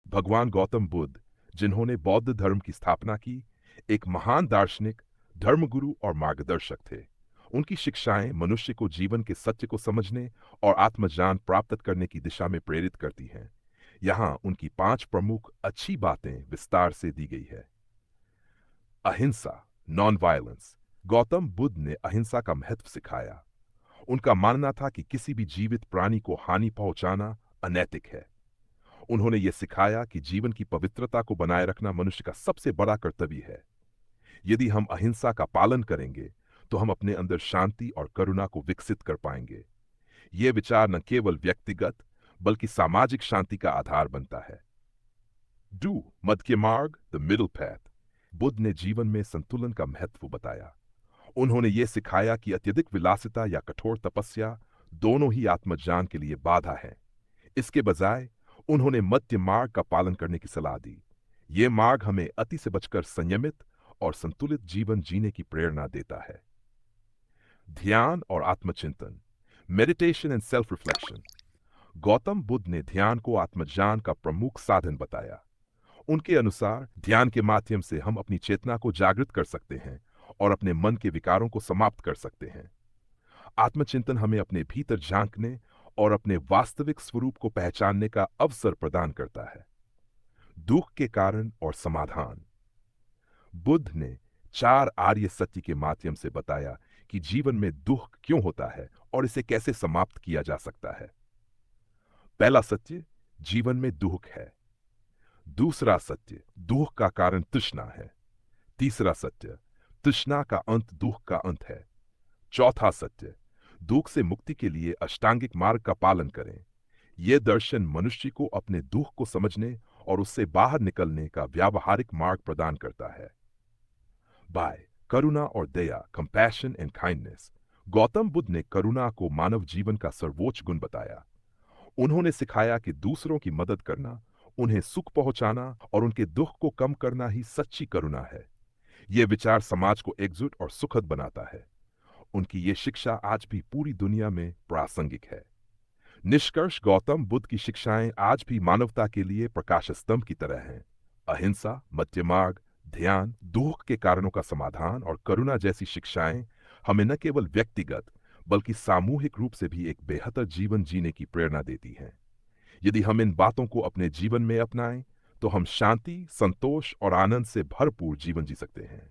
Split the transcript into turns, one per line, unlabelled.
भगवान गौतम बुद्ध, जिन्होंने बौद्ध धर्म की स्थापना की, एक महान दार्शनिक, धर्मगुरु और मार्गदर्शक थे। उनकी शिक्षाएं मनुष्य को जीवन के सत्य को समझने और आत्मज्ञान प्राप्त करने की दिशा में प्रेरित करती हैं। यहाँ उनकी 5 प्रमुख अच्छी बातें विस्तार से दी गई है। अहिंसा, नॉन वायलेंस। गौतम बुद्ध ने अहिंसा का महत्व सिखाया। उनका मानना था कि किसी भी जीवित प्राणी को हानि पहुंचाना अनैतिक है। उन्होंने यह सिखाया कि जीवन की पवित्रता को बनाए रखना मनुष्य का सबसे बड़ा कर्तव्य है। यदि हम अहिंसा का पालन करेंगे तो हम अपने अंदर शांति और करुणा को विकसित कर पाएंगे। यह विचार न केवल व्यक्तिगत बल्कि सामाजिक शांति का आधार बनता है। डू, मध्य मार्ग, द मिडिल पैथ। बुद्ध ने जीवन में संतुलन का महत्व बताया। उन्होंने ये सिखाया कि अत्यधिक विलासिता या कठोर तपस्या दोनों ही आत्मज्ञान के लिए बाधा है। इसके बजाय उन्होंने मध्य मार्ग का पालन करने की सलाह दी। ये मार्ग हमें अति से बचकर संयमित और संतुलित जीवन जीने की प्रेरणा देता है। ध्यान और आत्मचिंतन, meditation and self reflection. Gautam Buddha ने ध्यान को आत्मज्ञान का प्रमुख साधन बताया। उनके अनुसार ध्यान के माध्यम से हम अपनी चेतना को जागृत कर सकते हैं और अपने मन के विकारों को समाप्त कर सकते हैं। आत्मचिंतन हमें अपने भीतर झांकने और अपने वास्तविक स्वरूप को पहचानने का अवसर प्रदान करता है। दुख के कारण और समाधान। बुद्ध ने 4 आर्य सत्य के माध्यम से बताया कि जीवन में दुख क्यों होता है और इसे कैसे समाप्त किया जा सकता है। पहला सत्य, जीवन में दुख है। दूसरा सत्य, दुख का कारण तृष्णा है। तीसरा सत्य, तृष्णा का अंत दुख का अंत है। चौथा सत्य, दुख से मुक्ति के लिए अष्टांगिक मार्ग का पालन करें। यह दर्शन मनुष्य को अपने दुख को समझने और उससे बाहर निकलने का व्यावहारिक मार्ग प्रदान करता है। बाय, करुणा और दया, compassion and kindness. Gautam Buddha ने करुणा को मानव जीवन का सर्वोच्च गुण बताया। उन्होंने सिखाया कि दूसरों की मदद करना, उन्हें सुख पहुंचाना और उनके दुख को कम करना ही सच्ची करुणा है। यह विचार समाज को एकजुट और सुखद बनाता है। उनकी ये शिक्षा आज भी पूरी दुनिया में प्रासंगिक है। निष्कर्ष, गौतम बुद्ध की शिक्षाएं आज भी मानवता के लिए प्रकाश स्तंभ की तरह हैं। अहिंसा, मध्य मार्ग, ध्यान, दुख के कारणों का समाधान और करुणा जैसी शिक्षाएं हमें न केवल व्यक्तिगत बल्कि सामूहिक रूप से भी एक बेहतर जीवन जीने की प्रेरणा देती हैं। यदि हम इन बातों को अपने जीवन में अपनाएं तो हम शांति, संतोष और आनंद से भरपूर जीवन जी सकते हैं।